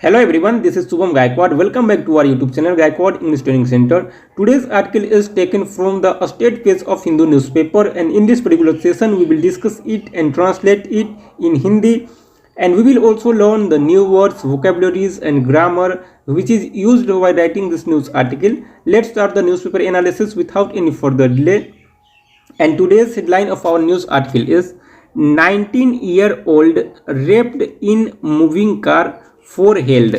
Hello everyone, this is Subham Gaikwad. Welcome back to our YouTube channel Gaikwad English Training Center. Today's article is taken from the state page of Hindu newspaper, and in this particular session we will discuss it and translate it in Hindi, and we will also learn the new words, vocabularies and grammar which is used while writing this news article. Let's start the newspaper analysis without any further delay. And today's headline of our news article is 19-year-old raped in moving car for held।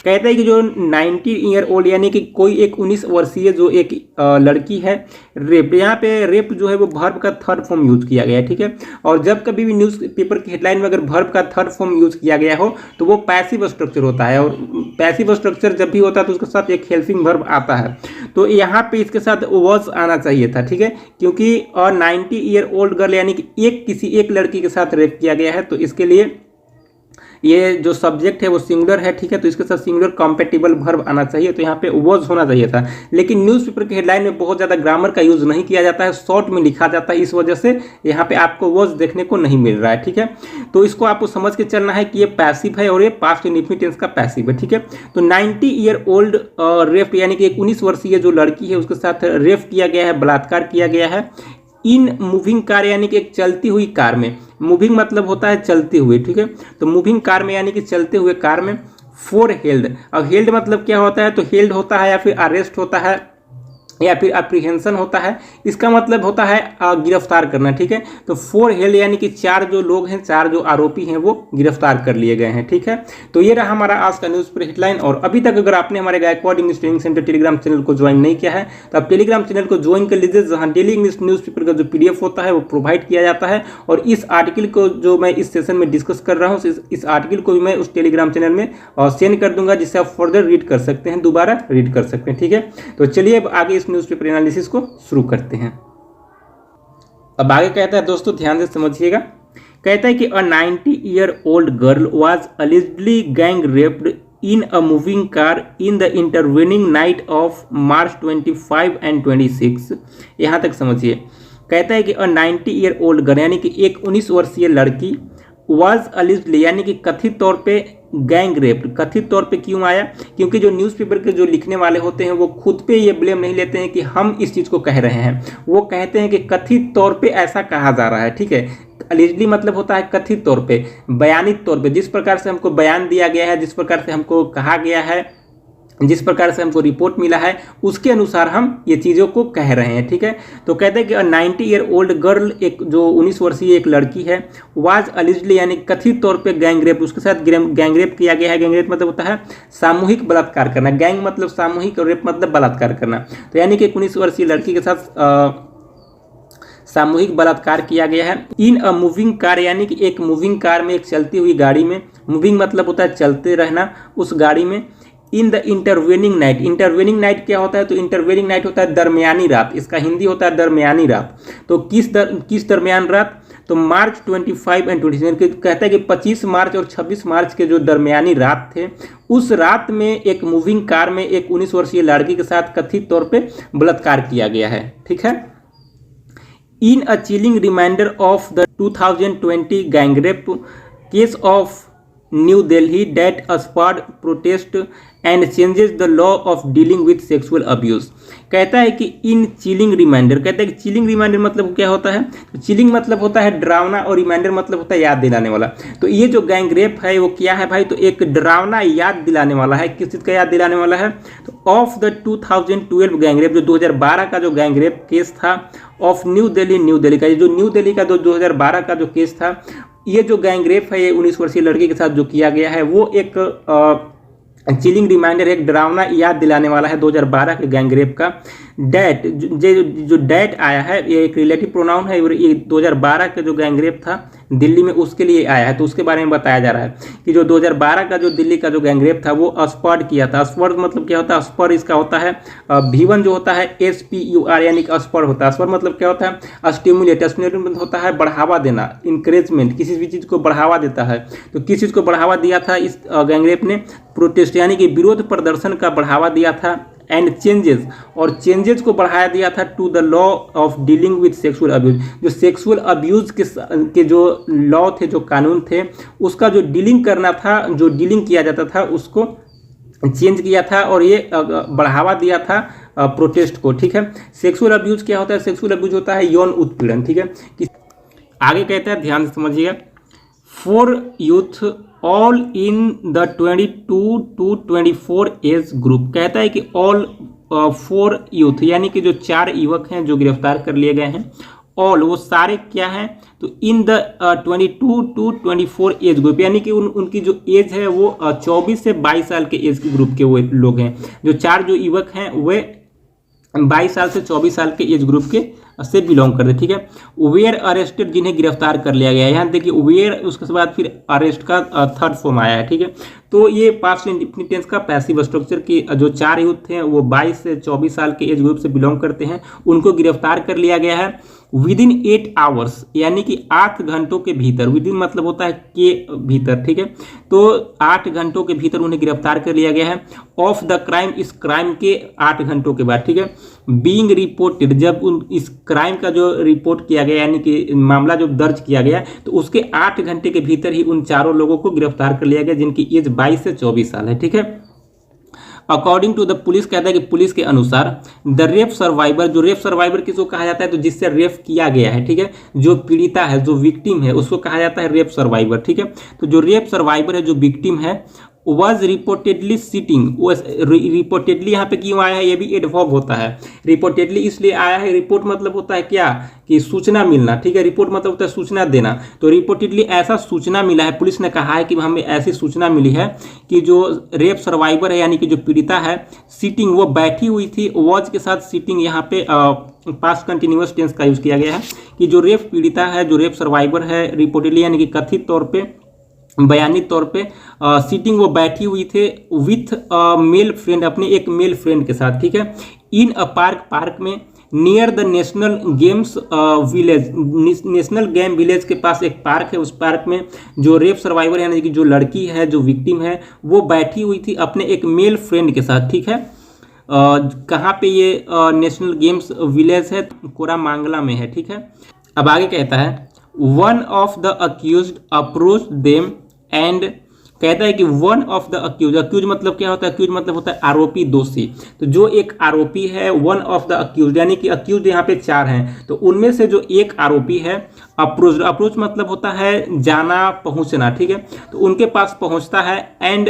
कहता है कि जो 19-year-old यानी कि कोई एक 19 वर्षीय जो एक लड़की है रेप, यहाँ पे रेप जो है वो वर्ब का थर्ड फॉर्म यूज किया गया है, ठीक है। और जब कभी भी न्यूज़ पेपर की हेडलाइन में अगर वर्ब का थर्ड फॉर्म यूज किया गया हो तो वो पैसिव स्ट्रक्चर होता है, और पैसिव स्ट्रक्चर जब भी होता है तो उसके साथ एक हेल्पिंग वर्ब आता है। तो यहाँ पे इसके साथ वॉज आना चाहिए था, ठीक है, क्योंकि 90-year-old गर्ल यानी कि किसी एक लड़की के साथ रेप किया गया है, तो इसके लिए ये जो सब्जेक्ट है वो सिंगुलर है, ठीक है। तो इसके साथ सिंगुलर कॉम्पेटिबल वर्ब आना चाहिए, तो यहाँ पे वॉज होना चाहिए था। लेकिन न्यूज़पेपर के हेडलाइन में बहुत ज़्यादा ग्रामर का यूज नहीं किया जाता है, शॉर्ट में लिखा जाता है, इस वजह से यहाँ पे आपको वॉज देखने को नहीं मिल रहा है, ठीक है। तो इसको आपको समझ के चलना है कि ये पैसिव है और ये पास्ट इंडेफिनिट टेंस का पैसिव है, ठीक है। तो 90-year-old रेप यानी कि एक 19 वर्षीय जो लड़की है उसके साथ रेप किया गया है, बलात्कार किया गया है इन मूविंग कार यानी कि एक चलती हुई कार में। मूविंग मतलब होता है चलते हुए, ठीक है। तो मूविंग कार में यानी कि चलते हुए कार में फॉर हेल्ड। अब हेल्ड मतलब क्या होता है, तो हेल्ड होता है या फिर अरेस्ट होता है या फिर अप्रीहेंशन होता है, इसका मतलब होता है गिरफ्तार करना, ठीक है। तो फॉर हेल्ड यानी कि चार जो लोग हैं, चार जो आरोपी हैं वो गिरफ्तार कर लिए गए हैं, ठीक है। तो ये रहा हमारा आज का न्यूज़ पेपर हेडलाइन। और अभी तक अगर आपने हमारे Gaikwad English training centre Telegram channel को ज्वाइन नहीं किया है तो आप टेलीग्राम चैनल को ज्वाइन कर लीजिए, जहाँ डेली इंग्लिश न्यूज़पेपर का जो PDF होता है वो प्रोवाइड किया जाता है। और इस आर्टिकल को जो मैं इस सेशन में डिस्कस कर रहा हूँ, इस आर्टिकल को भी मैं उस टेलीग्राम चैनल में सेंड कर दूंगा, जिससे आप फर्दर रीड कर सकते हैं, दोबारा रीड कर सकते हैं, ठीक है। तो चलिए अब आगे इस न्यूज़पेपर एनालिसिस को शुरू करते हैं। अब आगे कहता है, दोस्तों ध्यान से समझिएगा, कहता है कि अ 90-year-old girl was allegedly gang raped in a moving car in the intervening night of March 25 and 26। यहां तक समझिए। कहता है कि अ 90-year-old गर्ल यानी कि एक 19 वर्षीय लड़की वाज allegedly यानी कि कथित तौर पे गैंग रेप्ड। कथित तौर पे क्यों आया, क्योंकि जो न्यूज़पेपर के जो लिखने वाले होते हैं वो खुद पे ये ब्लेम नहीं लेते हैं कि हम इस चीज़ को कह रहे हैं, वो कहते हैं कि कथित तौर पे ऐसा कहा जा रहा है, ठीक है। अलिजली मतलब होता है कथित तौर पे, बयानित तौर पे, जिस प्रकार से हमको बयान दिया गया है, जिस प्रकार से हमको कहा गया है, जिस प्रकार से हमको रिपोर्ट मिला है उसके अनुसार हम ये चीज़ों को कह रहे हैं, ठीक है। तो कहते हैं कि 90-year-old गर्ल एक जो 19 वर्षीय एक लड़की है, वाज अलिजली यानी कथित तौर पे गैंग रेप, उसके साथ गैंग रेप किया गया है। गैंग रेप मतलब होता है सामूहिक बलात्कार करना, गैंग मतलब सामूहिक और रेप मतलब बलात्कार करना। तो यानी कि एक 19 वर्षीय लड़की के साथ सामूहिक बलात्कार किया गया है इन अ मूविंग कार यानी कि एक मूविंग कार में, एक चलती हुई गाड़ी में। मूविंग मतलब होता है चलते रहना, उस गाड़ी में। In the intervening night. Intervening night क्या होता है, तो इंटरवेनिंग नाइट होता है दरमियानी रात, इसका हिंदी होता है दरमियानी रात। तो किस दरमियान रात, तो मार्च 25 एंड 26। कहता है कि 25 मार्च और 26 मार्च के जो दरमियानी रात थे, उस रात में एक मूविंग कार में एक 19 वर्षीय लड़की के साथ कथित तौर पे बलात्कार किया गया है, ठीक है। In a chilling reminder of the 2020 gang rape case of new Delhi that sparked protest and changes the law of dealing with sexual abuse. कहता है कि इन चिलिंग रिमाइंडर, कहता है कि चिलिंग रिमाइंडर मतलब क्या होता है, तो चिलिंग मतलब होता है डरावना और रिमाइंडर मतलब होता है याद दिलाने वाला। तो ये जो गैंग रेप है वो क्या है भाई, तो एक डरावना याद दिलाने वाला है। किस चीज़ का याद दिलाने वाला है, तो ऑफ द 2012 गैंग रेप, जो 2012 का जो गैंग रेप केस था, ऑफ न्यू दिल्ली का, ये जो न्यू दिल्ली का 2012 का जो केस था, ये जो गैंग रेप है ये 19 वर्षीय लड़की के साथ जो किया गया है वो एक चिलिंग रिमाइंडर, एक डरावना याद दिलाने वाला है 2012 के गैंग रेप का। डेट जो डेट आया है ये एक रिलेटिव प्रोनाउन है, ये 2012 का जो गैंग रेप था दिल्ली में उसके लिए आया है। तो उसके बारे में बताया जा रहा है कि जो 2012 का जो दिल्ली का जो गैंग रेप था वो अस्पर्ड किया था। अस्पर्ड मतलब क्या होता है, अस्पर्ड इसका होता है V1 जो होता है SPUR यानी कि अस्पर्ड होता है। अस्पर्ड मतलब क्या होता है, स्टिमुलेट मतलब होता है बढ़ावा देना, इंकरेजमेंट, किसी भी चीज़ को बढ़ावा देता है। तो किस चीज़ को बढ़ावा दिया था इस गैंग रेप ने, प्रोटेस्ट यानी कि विरोध प्रदर्शन का बढ़ावा दिया था, एंड चेंजेस, और चेंजेस को बढ़ाया दिया था to the law of dealing with sexual abuse. जो सेक्सुअल अब्यूज के जो लॉ थे, जो कानून थे, उसका जो डीलिंग करना था, जो डीलिंग किया जाता था, उसको चेंज किया था और ये बढ़ावा दिया था प्रोटेस्ट को। ठीक है, सेक्सुअल अब्यूज क्या होता है? सेक्सुअल अब्यूज होता है यौन उत्पीड़न। ठीक है, आगे कहता है, ध्यान से समझिएगा, for youth all in the 22 to 24 age group. कहता है कि ऑल फॉर यूथ, यानी कि जो 4 युवक हैं जो गिरफ्तार कर लिए गए हैं, ऑल वो सारे क्या हैं? तो in the 22 to 24 age group, यानी कि उनकी जो एज है वो 24 से 22 साल के एज ग्रुप के वो लोग हैं। जो 4 जो युवक हैं वे 22 साल से 24 साल के एज ग्रुप के से बिलोंग करते। ठीक है, वेयर अरेस्टेड, जिन्हें गिरफ्तार कर लिया गया है। यहाँ देखिए वेयर, उसके बाद फिर अरेस्ट का थर्ड फॉर्म आया है। ठीक है, तो ये पास्ट इंडेफिनिट टेंस का पैसिव स्ट्रक्चर की जो 4 यूथ हैं वो 22 से 24 साल के एज ग्रुप से बिलोंग करते हैं, उनको गिरफ्तार कर लिया गया है विदिन 8 आवर्स, यानी कि 8 घंटों के भीतर। विदिन मतलब होता है के भीतर। ठीक है, तो 8 घंटों के भीतर उन्हें गिरफ्तार कर लिया गया है। ऑफ द क्राइम, इस क्राइम के 8 घंटों के बाद। ठीक है, बीइंग रिपोर्टेड, जब इस क्राइम का जो रिपोर्ट किया गया, यानी कि मामला जो दर्ज किया गया, तो उसके 8 घंटे के भीतर ही उन चारों लोगों को गिरफ्तार कर लिया गया जिनकी एज 22 से 24 साल है। ठीक है, अकॉर्डिंग टू द पुलिस, कहता है कि पुलिस के अनुसार द रेप सर्वाइवर, जो रेप सर्वाइवर किसको कहा जाता है? तो जिससे रेप किया गया है। ठीक है, जो पीड़िता है, जो विक्टिम है, उसको कहा जाता है रेप सर्वाइवर। ठीक है, तो जो रेप सर्वाइवर है, जो विक्टिम है, वॉज रिपोर्टेडली सिटिंग। वो रिपोर्टेडली यहाँ पे क्यों आया है? ये भी एडवर्ब होता है। रिपोर्टेडली इसलिए आया है, रिपोर्ट मतलब होता है क्या? कि सूचना मिलना। ठीक है, रिपोर्ट मतलब होता है सूचना देना। तो रिपोर्टेडली ऐसा सूचना मिला है, पुलिस ने कहा है कि हमें ऐसी सूचना मिली है कि जो रेप सर्वाइवर है, यानी कि जो पीड़िता है, सिटिंग, वो बैठी हुई थी। वॉज के साथ सिटिंग यहाँ पे पास्ट कंटिन्यूअस टेंस का यूज किया गया है कि जो रेप पीड़िता है, जो रेप सर्वाइवर है, रिपोर्टेडली यानी कि कथित तौर पे, बयानी तौर पे सीटिंग, वो बैठी हुई थे विथ मेल फ्रेंड, अपने एक मेल फ्रेंड के साथ। ठीक है, इन अ पार्क, पार्क में, near the national games village, national game village के पास एक पार्क है। उस पार्क में जो रेप सर्वाइवर यानी कि जो लड़की है, जो विक्टिम है, वो बैठी हुई थी अपने एक मेल फ्रेंड के साथ। ठीक है, कहाँ पे ये नेशनल गेम्स विलेज है? कोरामांगला में है। ठीक है, अब आगे कहता है, one of the accused approach them and, कहता है कि one of the accuse, accuse मतलब क्या होता है? अक्यूज मतलब होता है आरोपी, दोषी। तो जो एक आरोपी है, वन ऑफ द अक्यूज, यानी कि अक्यूज यहाँ पे 4 हैं, तो उनमें से जो एक आरोपी है, अप्रोच, अप्रोच मतलब होता है जाना, पहुंचना। ठीक है, तो उनके पास पहुंचता है and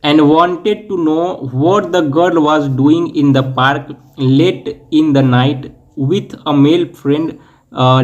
wanted to know what the girl was doing in the park late in the night with a male friend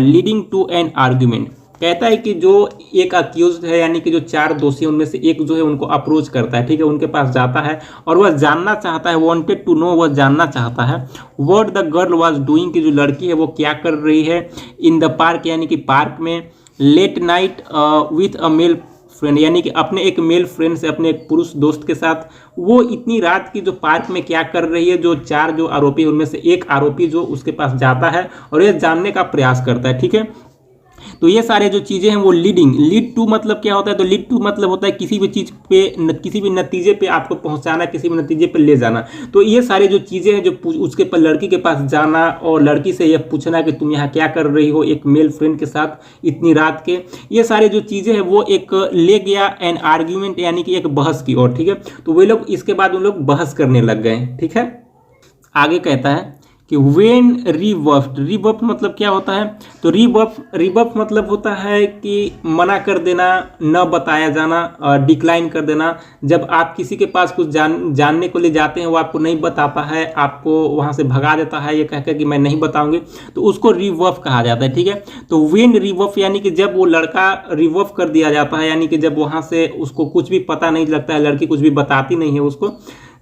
leading to an argument। कहता है कि जो एक अक्यूज है, यानी कि जो 4 दोषी हैं, उनमें से एक जो है उनको अप्रोच करता है। ठीक है, उनके पास जाता है और वह जानना चाहता है, wanted to know, वह जानना चाहता है what the girl was doing, कि जो लड़की है वो क्या कर रही है, in the park, यानी कि पार्क में, late night with a male friend, यानी कि अपने एक मेल फ्रेंड से, अपने एक पुरुष दोस्त के साथ वो इतनी रात की जो पार्क में क्या कर रही है। जो 4 जो आरोपी है, उनमें से एक आरोपी जो उसके पास जाता है और ये जानने का प्रयास करता है। ठीक है, तो ये सारे जो चीज़ें हैं वो लीडिंग, लीड टू मतलब क्या होता है? तो लीड टू मतलब होता है किसी भी चीज़ पे, किसी भी नतीजे पे आपको पहुंचाना, किसी भी नतीजे पे ले जाना। तो ये सारी जो चीज़ें हैं, जो उसके पर लड़की के पास जाना और लड़की से ये पूछना कि तुम यहाँ क्या कर रही हो एक मेल फ्रेंड के साथ इतनी रात के, ये सारी जो चीज़ें हैं वो एक ले गया एन आर्ग्यूमेंट, यानी कि एक बहस की ओर। ठीक है, तो वे लोग इसके बाद उन लोग बहस करने लग गए। ठीक है, आगे कहता है कि वेन रिबफ्ड, रिबफ मतलब क्या होता है? तो रिबफ मतलब होता है कि मना कर देना, न बताया जाना, डिक्लाइन कर देना। जब आप किसी के पास कुछ जानने को ले जाते हैं, वो आपको नहीं बताता है, आपको वहाँ से भगा देता है ये कहकर कि मैं नहीं बताऊंगी, तो उसको रिबफ कहा जाता है। ठीक है, तो वेन रिबफ यानी कि जब वो लड़का रिबफ कर दिया जाता है, यानी कि जब वहाँ से उसको कुछ भी पता नहीं लगता है, लड़की कुछ भी बताती नहीं है उसको।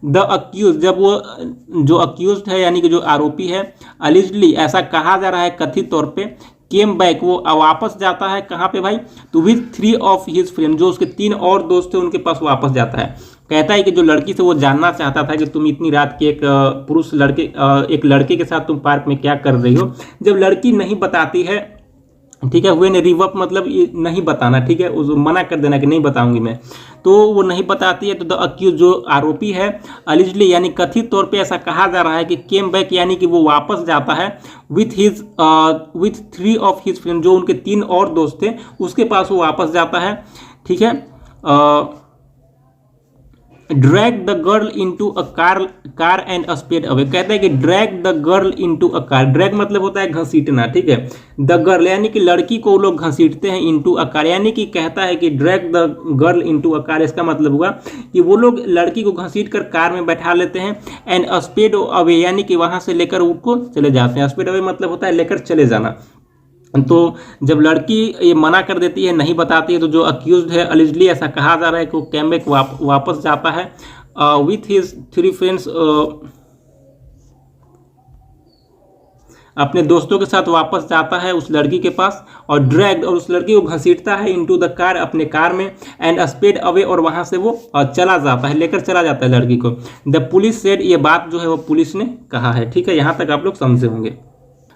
द अक्यूज, जब वो जो अक्यूज्ड है यानी कि जो आरोपी है, अलिजली ऐसा कहा जा रहा है कथित तौर पे, केम बैक वो वापस जाता है कहाँ पे भाई? तो विथ 3 ऑफ हिज फ्रेंड, जो उसके 3 और दोस्त थे उनके पास वापस जाता है। कहता है कि जो लड़की से वो जानना चाहता था कि तुम इतनी रात के एक पुरुष लड़के, एक लड़के के साथ तुम पार्क में क्या कर रही हो। जब लड़की नहीं बताती है ठीक है। व्हेन रिवअप मतलब ये नहीं बताना, ठीक है, उस मना कर देना कि नहीं बताऊंगी मैं, तो वो नहीं बताती है। तो द अक्यूज जो आरोपी है, अलिजली यानी कथित तौर पे ऐसा कहा जा रहा है कि केम बैक यानी कि वो वापस जाता है विथ 3 ऑफ हिज फ्रेंड, जो उनके 3 और दोस्त थे उसके पास वो वापस जाता है, ठीक है। Drag the girl into a car and speed away, कहता है कि drag the girl into a car, drag मतलब होता है घसीटना, ठीक है। द गर्ल यानी कि लड़की को वो लोग घसीटते हैं, इनटू अ कार यानी कि कहता है कि drag the girl into a car, इसका मतलब हुआ कि वो लोग लड़की को घसीट कर कार में बैठा लेते हैं। एंड स्पीड अवे यानी कि वहां से लेकर उनको चले जाते हैं। स्पीड अवे मतलब होता है लेकर चले जाना। तो जब लड़की ये मना कर देती है, नहीं बताती है, तो जो अक्यूज्ड है अलिजली, ऐसा कहा जा रहा है कि वो कैमबैक वापस जाता है विथ हिज 3 फ्रेंड्स, अपने दोस्तों के साथ वापस जाता है उस लड़की के पास, और ड्रैग और उस लड़की को घसीटता है इनटू द कार, अपने कार में, एंड स्पीड अवे और वहां से वो चला जाता है, लेकर चला जाता है लड़की को। द पुलिस सेड, ये बात जो है वो पुलिस ने कहा है, ठीक है। यहां तक आप लोग समझे होंगे।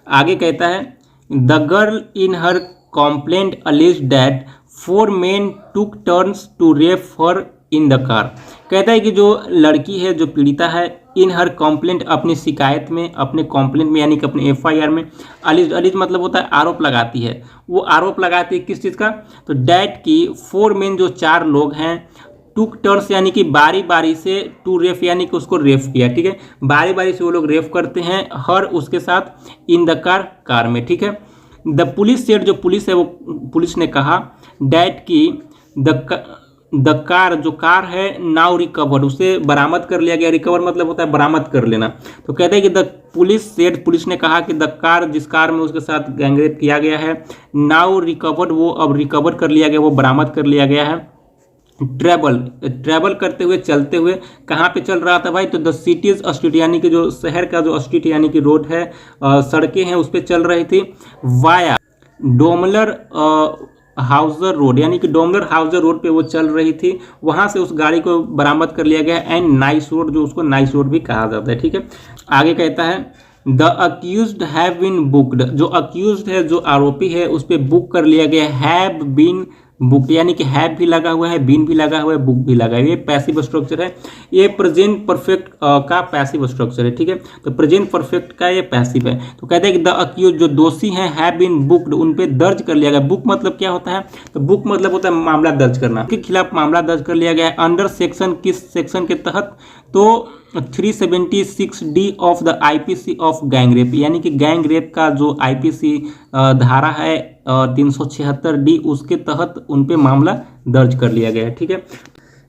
आगे कहता है the girl in her complaint alleged that 4 men took turns to rape her in the car, कहता है कि जो लड़की है, जो पीड़िता है, इन हर कंप्लेंट अपनी शिकायत में, अपने कंप्लेंट में यानी कि अपने एफआईआर में, अलिज मतलब होता है आरोप लगाती है। वो आरोप लगाती है किस चीज़ का, तो डैट की 4 मेन जो 4 लोग हैं, टुक टर्न्स यानी कि बारी बारी से, टू रेफ यानी कि उसको रेफ किया, ठीक है, बारी बारी से वो लोग रेफ करते हैं, हर उसके साथ, इन द कार में, ठीक है। द पुलिस सेड, जो पुलिस है वो पुलिस ने कहा, डैट की द कार, जो कार है, नाउ रिकवर्ड, उसे बरामद कर लिया गया। रिकवर मतलब होता है बरामद कर लेना। तो कहते हैं कि द पुलिस सेड, पुलिस ने कहा कि द कार, जिस कार में उसके साथ गैंगरेप किया गया है, नाउ रिकवर्ड, वो अब रिकवर कर लिया गया, वो बरामद कर लिया गया है। ट्रैवल करते हुए, चलते हुए, कहाँ पे चल रहा था भाई, तो द सिटीज स्ट्रीट यानी कि जो शहर का जो स्ट्रीट यानी कि रोड है, सड़कें हैं, उस पर चल रही थी। वाया डोमलर हाउजर रोड यानी कि डोमलर हाउजर रोड पे वो चल रही थी, वहां से उस गाड़ी को बरामद कर लिया गया। एंड नाइस रोड, जो उसको नाइस रोड भी कहा जाता है, ठीक है। आगे कहता है the accused have been booked, जो अक्यूज्ड है, जो आरोपी है, उस पर बुक कर लिया गया। हैव बीन बुक यानी कि हैव भी लगा हुआ है, बीन भी लगा हुआ है, बुक भी लगा हुआ है। ये पैसिव स्ट्रक्चर है, ये प्रेजेंट परफेक्ट का पैसिव स्ट्रक्चर है, ठीक है। तो प्रेजेंट परफेक्ट का ये पैसिव है। तो कहते हैं कि द अक्यूज, जो दोषी हैं, हैव बीन बुक्ड, उन पे दर्ज कर लिया गया। बुक मतलब क्या होता है, तो बुक मतलब होता है मामला दर्ज करना, के खिलाफ मामला दर्ज कर लिया गया है। अंडर सेक्शन, किस सेक्शन के तहत, तो 376D of the IPC of gang rape, यानी कि गैंग रेप का जो आईपीसी धारा है 376D, उसके तहत उन पे मामला दर्ज कर लिया गया है, ठीक है।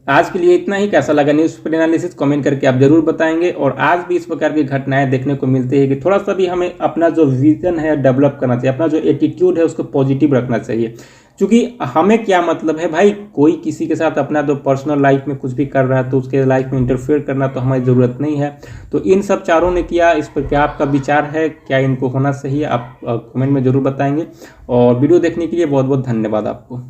आज के लिए इतना ही। कैसा लगा न्यूज़पेपर एनालिसिस कमेंट करके आप जरूर बताएंगे। और आज भी इस प्रकार की घटनाएं देखने को मिलती है कि थोड़ा सा भी हमें अपना जो विजन है डेवलप करना चाहिए, अपना जो एटीट्यूड है उसको पॉजिटिव रखना चाहिए। क्योंकि हमें क्या मतलब है भाई, कोई किसी के साथ अपना जो पर्सनल लाइफ में कुछ भी कर रहा है तो उसके लाइफ में इंटरफेयर करना तो हमारी ज़रूरत नहीं है। तो इन सब चारों ने किया, इस पर क्या आपका विचार है, क्या इनको होना चाहिए, आप कमेंट में ज़रूर बताएंगे। और वीडियो देखने के लिए बहुत बहुत धन्यवाद आपको।